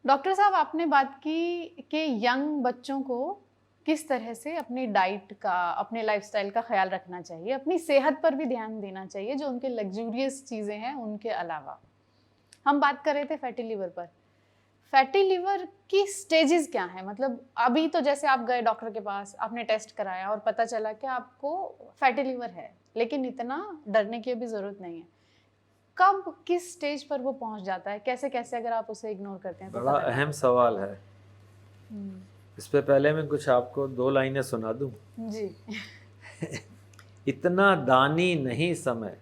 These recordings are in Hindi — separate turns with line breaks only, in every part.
डॉक्टर साहब, आपने बात की कि यंग बच्चों को किस तरह से अपनी डाइट का, अपने लाइफस्टाइल का ख्याल रखना चाहिए, अपनी सेहत पर भी ध्यान देना चाहिए, जो उनके लग्जूरियस चीज़ें हैं उनके अलावा। हम बात कर रहे थे फैटी लिवर पर। फैटी लिवर की स्टेजेस क्या हैं? मतलब अभी तो जैसे आप गए डॉक्टर के पास, आपने टेस्ट कराया और पता चला कि आपको फैटी लिवर है, लेकिन इतना डरने की अभी ज़रूरत नहीं है। कब किस स्टेज पर वो पहुंच जाता है? कैसे-कैसे अगर आप उसे इग्नोर करते हैं तो
बड़ा
खतरनाक
अहम
हो सकता
सवाल
है?
है।
हुँ।
इस पे पहले मैं कुछ आपको 2 लाइनें सुना दूँ।
जी।
इतना दानी नहीं समय,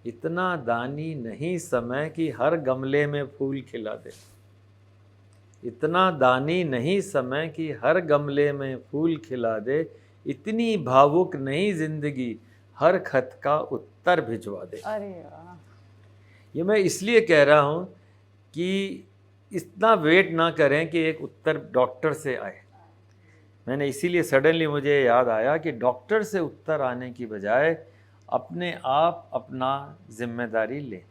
इतना दानी नहीं समय कि हर गमले में फूल खिला दे। इतना दानी नहीं समय कि हर गमले में फूल खिला दे। इतनी भावुक नहीं ज़िंदगी, हर खत का उत्तर भिजवा दे।
अरे वाह!
ये मैं इसलिए कह रहा हूँ कि इतना वेट ना करें कि एक उत्तर डॉक्टर से आए। मैंने इसीलिए सडनली मुझे याद आया कि डॉक्टर से उत्तर आने की बजाय अपने आप अपना जिम्मेदारी लें।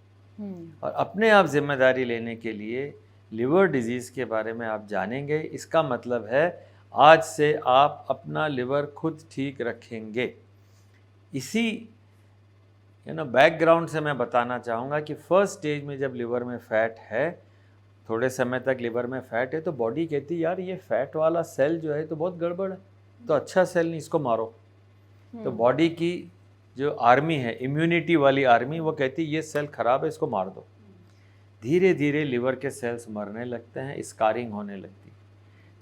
और अपने आप जिम्मेदारी लेने के लिए लिवर डिजीज़ के बारे में आप जानेंगे। इसका मतलब है आज से आप अपना लिवर खुद ठीक रखेंगे। इसी बैकग्राउंड से मैं बताना चाहूँगा कि फर्स्ट स्टेज में जब लिवर में फ़ैट है, थोड़े समय तक लिवर में फ़ैट है, तो बॉडी कहती है यार ये फ़ैट वाला सेल जो है तो बहुत गड़बड़ है, तो अच्छा सेल नहीं, इसको मारो। तो बॉडी की जो आर्मी है, इम्यूनिटी वाली आर्मी, वो कहती है ये सेल ख़राब है, इसको मार दो। धीरे धीरे लिवर के सेल्स मरने लगते हैं, स्कारिंग होने लगती है।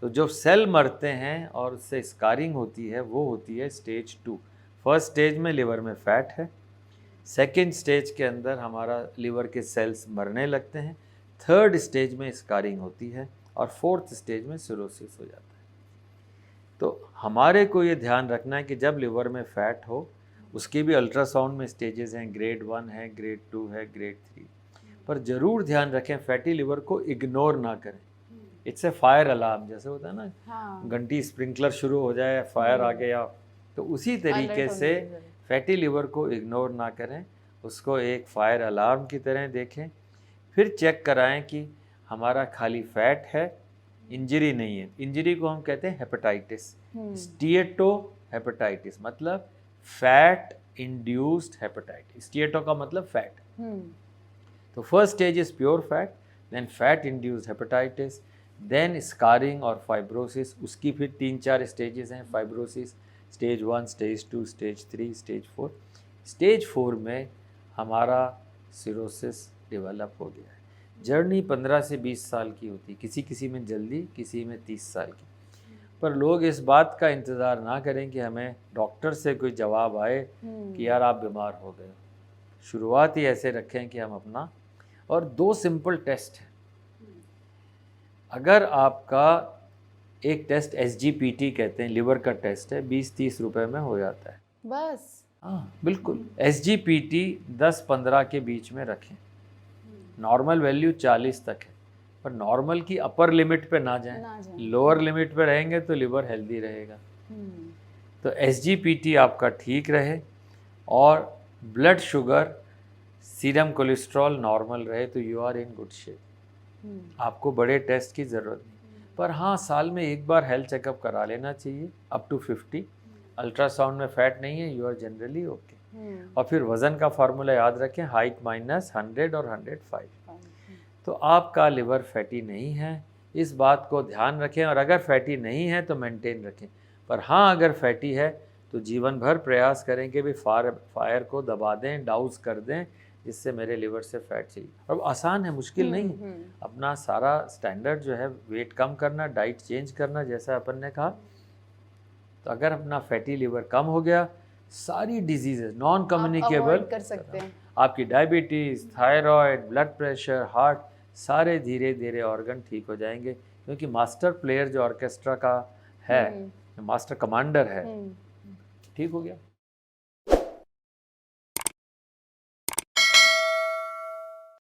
तो जो सेल मरते हैं और उससे स्कारिंग होती है वो होती है स्टेज 2। फर्स्ट स्टेज में लिवर में फ़ैट है, सेकेंड स्टेज के अंदर हमारा लिवर के सेल्स मरने लगते हैं, थर्ड स्टेज में स्कारिंग होती है और फोर्थ स्टेज में सिरोसिस हो जाता है। तो हमारे को ये ध्यान रखना है कि जब लिवर में फ़ैट हो, उसके भी अल्ट्रासाउंड में स्टेजेस हैं, ग्रेड 1 है, ग्रेड 2 है, ग्रेड 3। पर ज़रूर ध्यान रखें फैटी लिवर को इग्नोर ना करें। इट्स ए फायर अलार्म, जैसे होता है ना,
हाँ।
घंटी स्प्रिंकलर शुरू हो जाए, फायर आ गया, तो उसी तरीके
अलर्ट होने
से
की ज़रूरत।
फैटी लिवर को इग्नोर ना करें, उसको एक फायर अलार्म की तरह देखें। फिर चेक कराएं कि हमारा खाली फैट है, इंजरी नहीं है। इंजरी को हम कहते हैं हेपेटाइटिस, स्टिएटो हेपेटाइटिस, मतलब फैट इंड्यूस्ड हेपेटाइटिस। स्टिएटो का मतलब फैट। तो first stage is pure fat, then fat induced hepatitis, then scarring और फाइब्रोसिस। उसकी फिर 3-4 स्टेजेस हैं। Fibrosis stage 1, stage 2, stage 3, stage 4। Stage 4 में हमारा सिरोसिस डेवलप हो गया है। जर्नी 15 से 20 साल की होती है, किसी किसी में जल्दी, किसी में 30 साल की। पर लोग इस बात का इंतज़ार ना करें कि हमें डॉक्टर से कोई जवाब आए कि यार आप बीमार हो गए। शुरुआत ही ऐसे रखें कि हम अपना, और 2 सिंपल टेस्ट हैं। अगर आपका एक टेस्ट SGPT कहते हैं, लिवर का टेस्ट है, 20-30 रुपए में हो जाता है।
बस।
हाँ बिल्कुल, SGPT 10-15 के बीच में रखें। नॉर्मल वैल्यू 40 तक है, पर नॉर्मल की अपर लिमिट पे ना जाएं। लोअर लिमिट पे रहेंगे तो लिवर हेल्दी रहेगा। तो SGPT आपका ठीक रहे और blood sugar, serum cholesterol normal रहे, तो you are in good shape. आपको बड़े टेस्ट की ज़रूरत नहीं, पर हाँ साल में एक बार हेल्थ चेकअप करा लेना चाहिए अप टू 50। अल्ट्रासाउंड में फैट नहीं है, यू आर जनरली ओके। और फिर वज़न का फार्मूला याद रखें, हाइट माइनस 100 और 105। तो आपका लिवर फैटी नहीं है, इस बात को ध्यान रखें। और अगर फैटी नहीं है तो मेंटेन रखें। पर हाँ अगर फैटी है तो जीवन भर प्रयास करें कि भी फायर को दबा दें, डाउज कर दें, जिससे मेरे लिवर से फैट चाहिए। और आसान है, मुश्किल नहीं है। अपना सारा स्टैंडर्ड जो है, वेट कम करना, डाइट चेंज करना, जैसा अपन ने कहा। तो अगर अपना फैटी लिवर कम हो गया, सारी डिजीजेज नॉन कम्युनिकेबल
कर सकते हैं।
आपकी diabetes, thyroid, blood pressure, heart, सारे धीरे धीरे ऑर्गन ठीक हो जाएंगे। क्योंकि मास्टर प्लेयर जो ऑर्केस्ट्रा का है, मास्टर कमांडर है, ठीक हो गया।